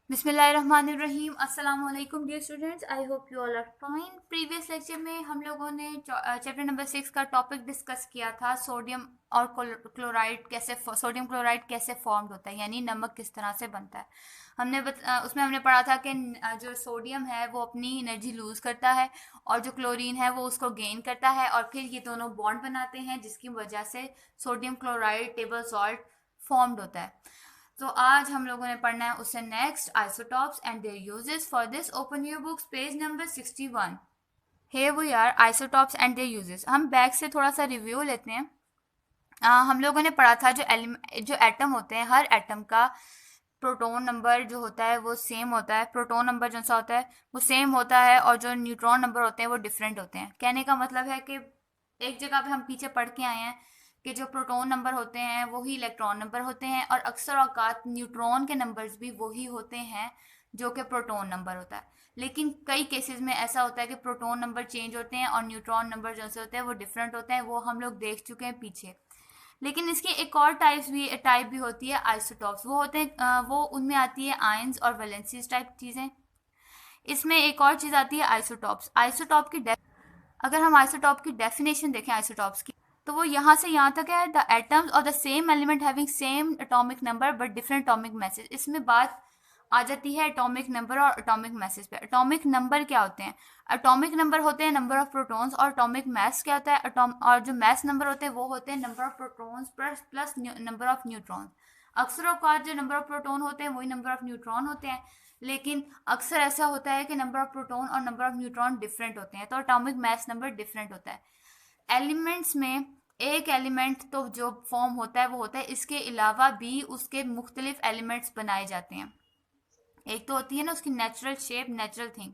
बिस्मिल्लाहिर्रहमानिर्रहीम। अस्सलाम वालेकुम dear students, I hope you all are fine. Previous lecture में हम लोगों ने चैप्टर नंबर 6 का टॉपिक डिस्कस किया था, सोडियम और क्लोराइड कैसे, सोडियम क्लोराइड कैसे फॉर्म्ड होता है, यानी नमक किस तरह से बनता है। उसमें हमने पढ़ा था कि जो सोडियम है वो अपनी एनर्जी लूज़ करता है और जो क्लोरीन है वो उसको गेन करता है और फिर ये दोनों बॉन्ड बनाते हैं जिसकी वजह से sodium chloride table salt formed होता है। तो आज हम लोगों ने पढ़ना है उससे next isotopes and there uses. For this open your books page number 61। here we are isotopes and their uses। हम बैक से थोड़ा सा रिव्यू लेते हैं। हम लोगों ने पढ़ा था जो एटम होते हैं, हर एटम का प्रोटॉन नंबर जो होता है वो सेम होता है। प्रोटॉन नंबर जो सा होता है वो सेम होता है और जो न्यूट्रॉन नंबर होते हैं वो डिफरेंट होते हैं। कहने का मतलब है कि एक जगह पे हम पीछे पढ़ के आए हैं कि जो प्रोटॉन नंबर होते हैं वही इलेक्ट्रॉन नंबर होते हैं और अक्सर औकात न्यूट्रॉन के नंबर्स भी वही होते हैं जो कि प्रोटॉन नंबर होता है। लेकिन कई केसेस में ऐसा होता है कि प्रोटॉन नंबर चेंज होते हैं और न्यूट्रॉन नंबर जो से होते हैं वो डिफरेंट होते हैं, वो हम लोग देख चुके हैं पीछे। लेकिन इसकी एक और टाइप भी होती है आइसोटॉप्स। वो होते हैं वो उनमें आती है आयंस और वैलेंसीज टाइप चीज़ें। इसमें एक और चीज़ आती है आइसोटॉप्स। अगर हम आइसोटॉप की डेफिनेशन देखें आइसोटॉप्स की, तो वो यहाँ से यहाँ तक है, द एटम्स और the same element having same atomic number but different atomic message. इसमें बात आ जाती है एटॉमिक नंबर और एटॉमिक मैसेज पे। एटॉमिक नंबर क्या होते हैं? एटॉमिक नंबर होते हैं नंबर ऑफ प्रोटॉन्स, और एटॉमिक मैस क्या होता है? और जो मैस नंबर होते हैं वो होते हैं number of protons plus number of neutrons. अक्सर औकात जो नंबर ऑफ प्रोटॉन होते हैं वही नंबर ऑफ न्यूट्रॉन होते हैं, लेकिन अक्सर ऐसा होता है कि नंबर ऑफ प्रोटॉन और नंबर ऑफ न्यूट्रॉन डिफरेंट होते हैं, तो एटॉमिक मास नंबर डिफरेंट होता है। एलिमेंट्स में एक एलिमेंट तो जो फॉर्म होता है वो होता है, इसके अलावा भी उसके मुख्तलिफ एलिमेंट्स बनाए जाते हैं। एक तो होती है ना उसकी नेचुरल शेप, नेचुरल थिंग।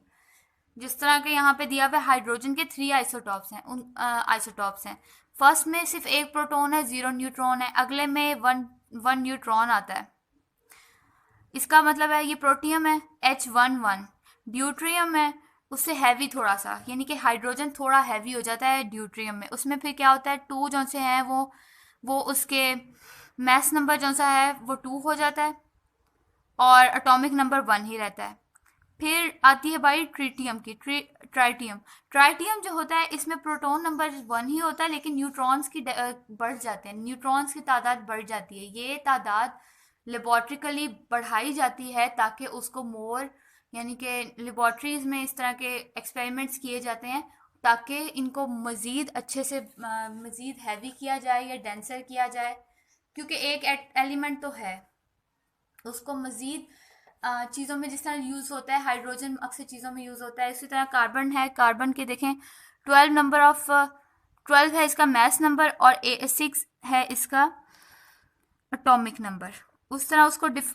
जिस तरह के यहाँ पे दिया हुआ है हाइड्रोजन के 3 आइसोटॉप्स हैं। आइसोटॉप्स हैं। फर्स्ट में सिर्फ एक प्रोटॉन है, 0 न्यूट्रॉन है, अगले में वन न्यूट्रॉन आता है। इसका मतलब है ये प्रोटियम है H11। ड्यूट्रियम है उससे हैवी थोड़ा सा, यानी कि हाइड्रोजन थोड़ा हैवी हो जाता है ड्यूट्रियम में। उसमें फिर क्या होता है, 2 जो से हैं वो उसके मैस नंबर जो सा है वो 2 हो जाता है और एटॉमिक नंबर 1 ही रहता है। फिर आती है बारी ट्रिटियम की। ट्राइटियम ट्राइटियम जो होता है इसमें प्रोटॉन नंबर 1 ही होता है, लेकिन न्यूट्रॉन्स की बढ़ जाते हैं, न्यूट्रॉन्स की तादाद बढ़ जाती है। ये तादाद लेबॉर्ट्रिकली बढ़ाई जाती है ताकि उसको मोर, यानी कि लेबॉर्ट्रीज में इस तरह के एक्सपेरिमेंट्स किए जाते हैं ताकि इनको मज़ीद अच्छे से मज़ीद हैवी किया जाए या डेंसर किया जाए। क्योंकि एक एलिमेंट तो है, उसको मज़ीद चीज़ों में जिस तरह यूज़ होता है, हाइड्रोजन अक्सर चीज़ों में यूज़ होता है, इसी तरह कार्बन है। कार्बन के देखें 12 है इसका मैस नंबर और 6 है इसका एटॉमिक नंबर। उस तरह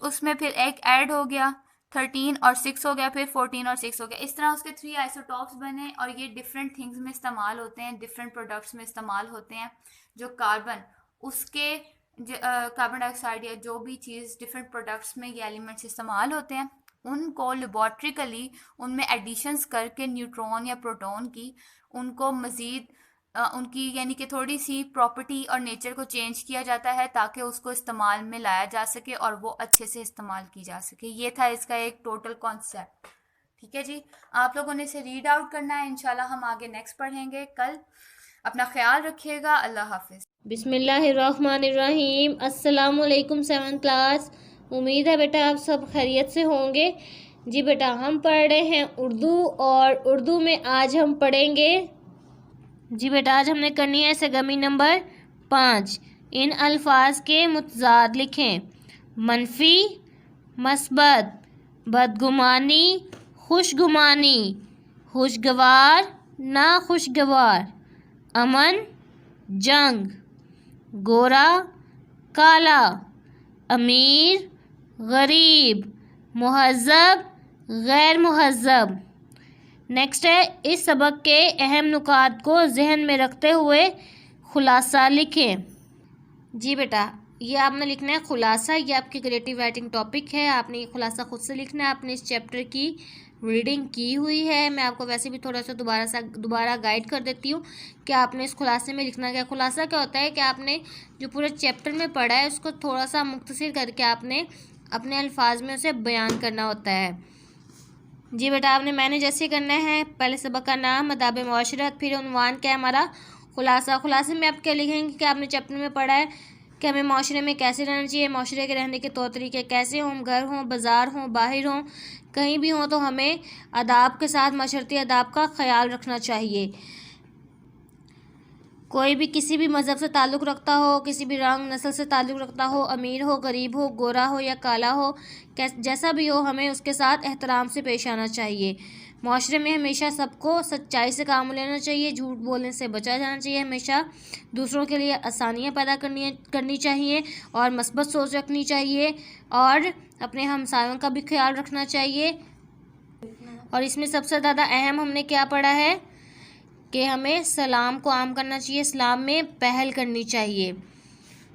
उसमें फिर एक ऐड हो गया, 13 और 6 हो गया, फिर 14 और 6 हो गया। इस तरह उसके 3 आइसोटॉप्स बने और ये डिफरेंट थिंग्स में इस्तेमाल होते हैं, डिफरेंट प्रोडक्ट्स में इस्तेमाल होते हैं। जो कार्बन, उसके कार्बन डाइऑक्साइड या जो भी चीज़ डिफरेंट प्रोडक्ट्स में ये एलिमेंट्स इस्तेमाल होते हैं, उनको लेबॉर्ट्रिकली उनमें एडिशंस करके न्यूट्रॉन या प्रोटॉन की, उनको मज़ीद उनकी यानी कि थोड़ी सी प्रॉपर्टी और नेचर को चेंज किया जाता है ताकि उसको इस्तेमाल में लाया जा सके और वो अच्छे से इस्तेमाल की जा सके। ये था इसका एक टोटल कॉन्सेप्ट। ठीक है जी, आप लोगों ने इसे रीड आउट करना है। इंशाल्लाह हम आगे नेक्स्ट पढ़ेंगे कल। अपना ख्याल रखिएगा। अल्लाह हाफिज़। बिस्मिल्लाहिर्रहमानिर्रहीम। अस्सलाम वालेकुम 7th क्लास। उम्मीद है बेटा आप सब खैरियत से होंगे। जी बेटा हम पढ़ रहे हैं उर्दू, और उर्दू में आज हम पढ़ेंगे। जी बेटा आज हमने करनी है सरगर्मी नंबर 5। इन अल्फाज के मुतजाद लिखें। मनफी, मस्बत, बदगुमानी, खुशगुमानी, खुशगवार, नाखुशगवार, अमन, जंग, गोरा, काला, अमीर, गरीब, मुहज़्ज़ब, गैर मुहज़्ज़ब। नेक्स्ट है, इस सबक के अहम नुकात को जहन में रखते हुए खुलासा लिखें। जी बेटा ये आपने लिखना है खुलासा। ये आपकी क्रिएटिव राइटिंग टॉपिक है, आपने ये खुलासा खुद से लिखना है। आपने इस चैप्टर की रीडिंग की हुई है, मैं आपको वैसे भी थोड़ा सा दोबारा गाइड कर देती हूँ कि आपने इस खुलासे में लिखना क्या। खुलासा क्या होता है कि आपने जो पूरे चैप्टर में पढ़ा है उसको थोड़ा सा मुख्तसर करके आपने अपने अल्फाज में उसे बयान करना होता है। जी बेटा, आपने मैंने जैसे करना है, पहले सबक का नाम, अदाब मुआशरत, फिर उन्वान क्या है हमारा, खुलासा। खुलासे में आप क्या लिखेंगे कि आपने चैप्टर में पढ़ा है कि हमें माशरे में कैसे रहना चाहिए, माशरे के रहने के तौर तरीके कैसे हों, घर हों, बाज़ार हों, बाहर हों, कहीं भी हों, तो हमें अदाब के साथ माशरती अदाब का ख्याल रखना चाहिए। कोई भी किसी भी मज़हब से ताल्लुक़ रखता हो, किसी भी रंग नस्ल से ताल्लुक़ रखता हो, अमीर हो, गरीब हो, गोरा हो या काला हो, जैसा भी हो, हमें उसके साथ एहतराम से पेश आना चाहिए। माशरे में हमेशा सबको सच्चाई से काम लेना चाहिए, झूठ बोलने से बचा जाना चाहिए, हमेशा दूसरों के लिए आसानियाँ पैदा करनी चाहिए और मस्बत सोच रखनी चाहिए और अपने हमसायों का भी ख्याल रखना चाहिए। और इसमें सबसे ज़्यादा अहम हमने क्या पढ़ा है कि हमें सलाम को आम करना चाहिए, इस्लाम में पहल करनी चाहिए।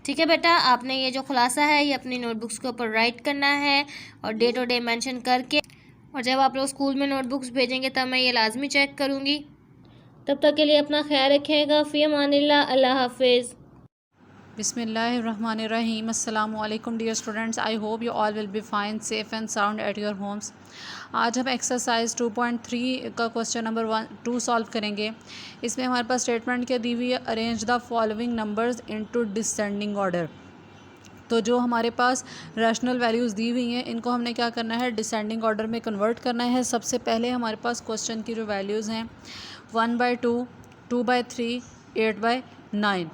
ठीक है बेटा, आपने ये जो खुलासा है ये अपनी नोटबुक्स के ऊपर राइट करना है और डेट और डे मेंशन करके, और जब आप लोग स्कूल में नोटबुक्स भेजेंगे तब मैं ये लाजमी चेक करूँगी। तब तक के लिए अपना ख्याल रखिएगा। फ़ी अमानिल्लाह, अल्लाह हाफिज़। बिस्मिल्लाहिर्रहमानिर्रहीम। अस्सलामु अलैकुम dear students, I hope you all will be fine, safe and sound at your homes. आज हम एक्सरसाइज 2.3 का क्वेश्चन नंबर 2 सॉल्व करेंगे। इसमें हमारे पास स्टेटमेंट क्या दी हुई है, arrange the following numbers into descending order. तो जो हमारे पास रैशनल वैल्यूज़ दी हुई हैं इनको हमने क्या करना है, डिसेंडिंग ऑर्डर में कन्वर्ट करना है। सबसे पहले हमारे पास क्वेश्चन की जो वैल्यूज़ हैं 1/2, 2/3, 8/9।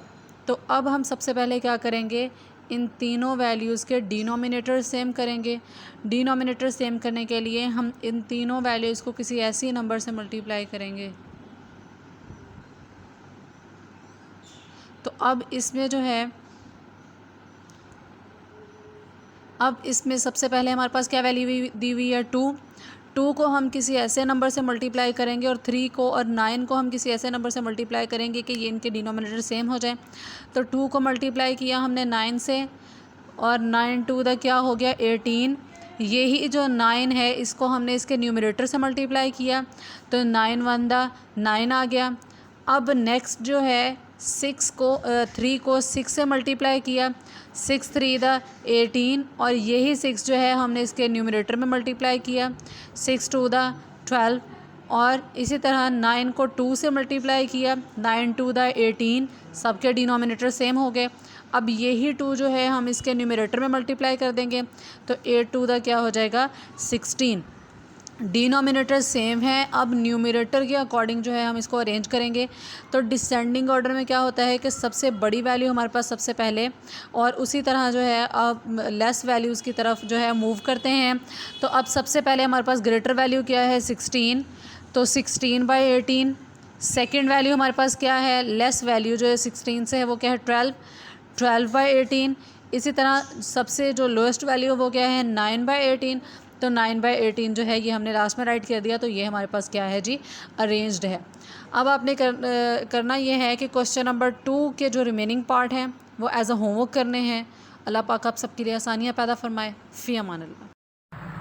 तो अब हम सबसे पहले क्या करेंगे, इन तीनों वैल्यूज़ के डिनोमिनेटर सेम करेंगे। डिनोमिनेटर सेम करने के लिए हम इन तीनों वैल्यूज़ को किसी ऐसी नंबर से मल्टीप्लाई करेंगे। तो अब इसमें जो है, अब इसमें सबसे पहले हमारे पास क्या वैल्यू दी हुई है, 2 को हम किसी ऐसे नंबर से मल्टीप्लाई करेंगे और 3 को और 9 को हम किसी ऐसे नंबर से मल्टीप्लाई करेंगे कि ये इनके डिनोमिनेटर सेम हो जाए। तो 2 को मल्टीप्लाई किया हमने 9 से और 9 2 द क्या हो गया 18। यही जो 9 है इसको हमने इसके न्यूमरेटर से मल्टीप्लाई किया तो 9 1 द 9 आ गया। अब नेक्स्ट जो है 3 को 6 से मल्टीप्लाई किया, 6 3 द 18 और यही 6 जो है हमने इसके न्यूमरेटर में मल्टीप्लाई किया, 6 2 द 12 और इसी तरह 9 को 2 से मल्टीप्लाई किया, 9 2 द 18, सबके डिनोमिनेटर सेम हो गए। अब यही 2 जो है हम इसके न्यूमरेटर में मल्टीप्लाई कर देंगे तो 8 2 द क्या हो जाएगा 16। डिनोमिनेटर सेम है। अब न्यूमरेटर के अकॉर्डिंग जो है हम इसको अरेंज करेंगे। तो डिसेंडिंग ऑर्डर में क्या होता है कि सबसे बड़ी वैल्यू हमारे पास सबसे पहले और उसी तरह जो है अब लेस वैल्यूज़ की तरफ जो है मूव करते हैं। तो अब सबसे पहले हमारे पास ग्रेटर वैल्यू क्या है 16, तो 16/18। सेकेंड वैल्यू हमारे पास क्या है, लेस वैल्यू जो है 16 से है वो क्या है 12/18। इसी तरह सबसे जो लोएस्ट वैल्यू वो क्या है 9/18। तो 9/18 जो है ये हमने लास्ट में राइट कर दिया। तो ये हमारे पास क्या है जी, अरेंज्ड है। अब आपने करना ये है कि क्वेश्चन नंबर 2 के जो रिमेनिंग पार्ट हैं वो एज अ होमवर्क करने हैं। अल्लाह पाक आप सबके लिए आसानियाँ पैदा फरमाए। फ़ी अमानिल्लाह।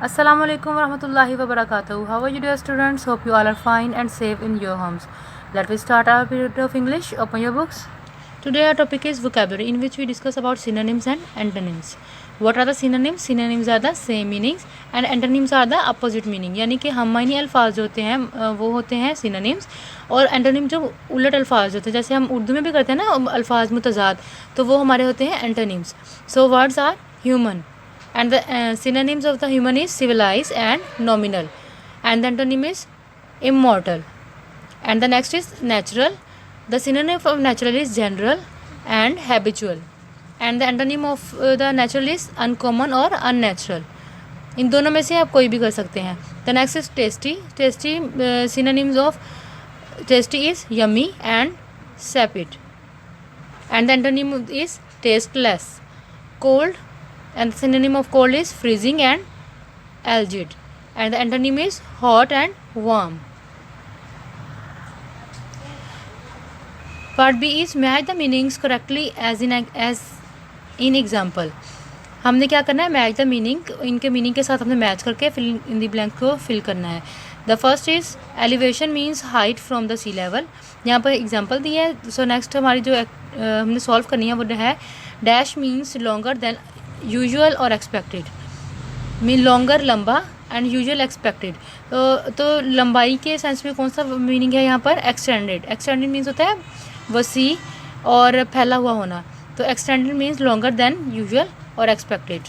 Assalamu alaikum warahmatullahi wabarakatuh. How are you dear students? Hope you all are fine and safe in your homes. Let us start our period of English. Open your books. Today our topic is vocabulary, in which we discuss about synonyms and antonyms. What are the synonyms? Synonyms are the same meanings and antonyms are the opposite meaning. यानी कि हममानी अल्फाज जो होते हैं वो होते हैं synonyms और एंटोनिम जो उलट अल्फाज होते हैं, जैसे हम उर्दू में भी करते हैं ना अल्फाज मुतजाद, तो वो हमारे होते हैं antonyms. So words are human and the synonyms of the human is civilized and nominal, and the antonym is immortal, and the next is natural. The synonym of natural is general and habitual, and the antonym of the natural is uncommon or unnatural. इन दोनों में से आप कोई भी कर सकते हैं. The next is tasty. Tasty synonyms of tasty is yummy and sapid, and the antonym is tasteless. Cold, and the synonym of cold is freezing and algid, and the antonym is hot and warm. Part B is match the meanings correctly as in example. हमने क्या करना है, match the meaning, इनके meaning के साथ हमने match करके fill in the blank को फिल करना है. The first is elevation means height from the sea level. यहाँ पर एग्जांपल दिया है. सो नेक्स्ट हमारी जो हमने सॉल्व करनी है वो है dash means longer than usual और एक्सपेक्टेड. मीन लॉन्गर लंबा एंड यूजुअल एक्सपेक्टेड। तो लंबाई के सेंस में कौन सा मीनिंग है यहाँ पर? एक्सटेंडेड। एक्सटेंडेड मीन्स होता है वसी और फैला हुआ होना, तो extended means longer than usual और expected.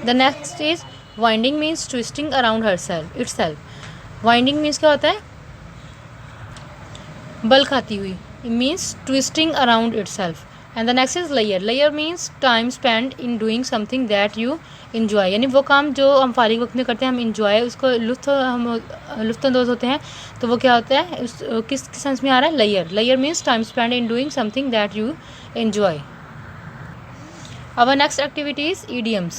The next is winding means twisting around herself itself. Winding means क्या होता है? बल खाती हुई, means twisting around itself. And the next is लेयर। लेयर means time spend in doing something that you enjoy, यानी वो काम जो हम फारिग वक्त में करते हैं, हम इन्जॉय उसको हम लुत्फ़अंदोज़ होते हैं, तो वो क्या होता है? उस किस सेंस में आ रहा है? लेयर। लेयर means time spend in doing something that you enjoy. Our next activity is idioms.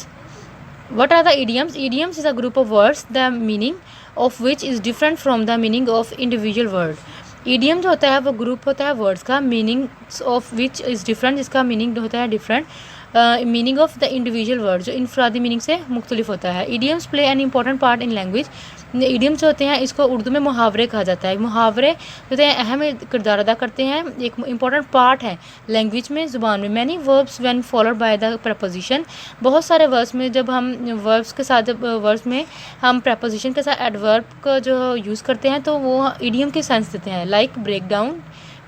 What are the idioms? Idioms is a group of words the meaning of which is different from the meaning of individual word. Idiom जो होता है वो group होता है words का, meanings of which is different, जिसका meaning होता है different meaning of the individual word, जो इनफरादी मीनिंग से मुख्तलिफ होता है। Idioms play an important part in language. Idioms जो होते हैं इसको उर्दू में मुहावरे कहा जाता है। मुहावरे जो होते हैं अहम किरदार अदा करते हैं, एक इंपॉर्टेंट पार्ट है लैंग्वेज में, ज़ुबान में। Many verbs when followed by the preposition, बहुत सारे वर्ड्स में जब हम वर्ब्स के साथ वर्ड्स में हम प्रपोजिशन के साथ एडवर्ब का जो यूज़ करते हैं तो वो इडियम के सेंस देते हैं, like break down,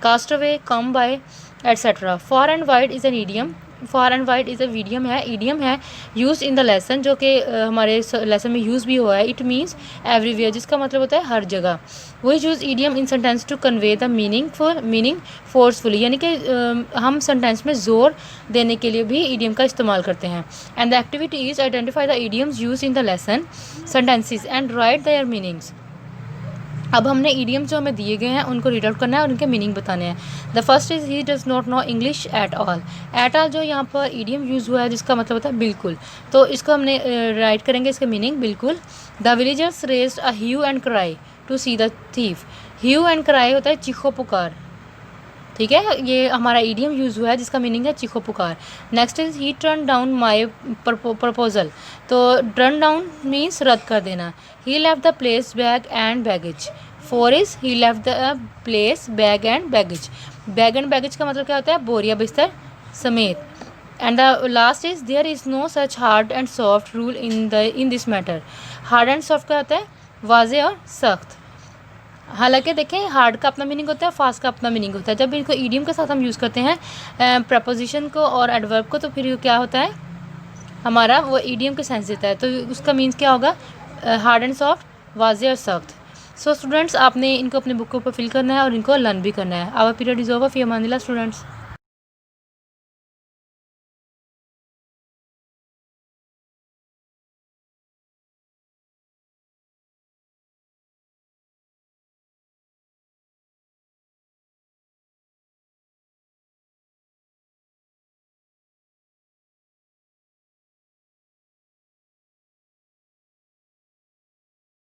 cast away, come by etcetera. Far and wide is an idiom. Far and wide is a idiom है यूज इन द लेसन, जो कि हमारे लेसन में यूज़ भी हुआ है। इट मीन्स एवरीवेयर, जिसका मतलब होता है हर जगह। We use idiom in sentence to convey the meaning forcefully, यानी कि हम सेंटेंस में ज़ोर देने के लिए भी इडियम का इस्तेमाल करते हैं। And the activity is identify the idioms use in the lesson sentences and right there meanings. अब हमने इडियम्स जो हमें दिए गए हैं उनको रीड आउट करना है और उनके मीनिंग बताने हैं। The first is he does not know English at all. At all जो यहाँ पर इडियम यूज़ हुआ है जिसका मतलब होता है बिल्कुल, तो इसको हमने राइट करेंगे इसका मीनिंग बिल्कुल। The villagers raised a hue and cry to see the thief. Hue and cry होता है चीखो पुकार, ठीक है, ये हमारा इडियम यूज़ हुआ है जिसका मीनिंग है चीखो पुकार। Next is he turn down my proposal. तो टर्न डाउन मीन्स रद्द कर देना। He left the place bag and baggage. Four is he left the place bag and baggage. Bag and baggage का मतलब क्या होता है? बोरिया बिस्तर समेत। And the last is there is no such hard and soft rule in this matter. Hard and soft का होता है वाज़े और सख्त। हालांकि देखें हार्ड का अपना मीनिंग होता है, फास्ट का अपना मीनिंग होता है। जब इनको इडियम के साथ हम यूज़ करते हैं प्रपोजिशन को और एडवर्ब को, तो फिर क्या होता है हमारा वो इडियम के सेंस देता है। तो उसका मीन्स क्या होगा? हार्ड एंड सॉफ्ट, वाज़े और सख्त। सो स्टूडेंट्स आपने इनको अपने बुक के ऊपर फिल करना है और इनको लर्न भी करना है। Our period is over. फी अमानिल्लाह स्टूडेंट्स।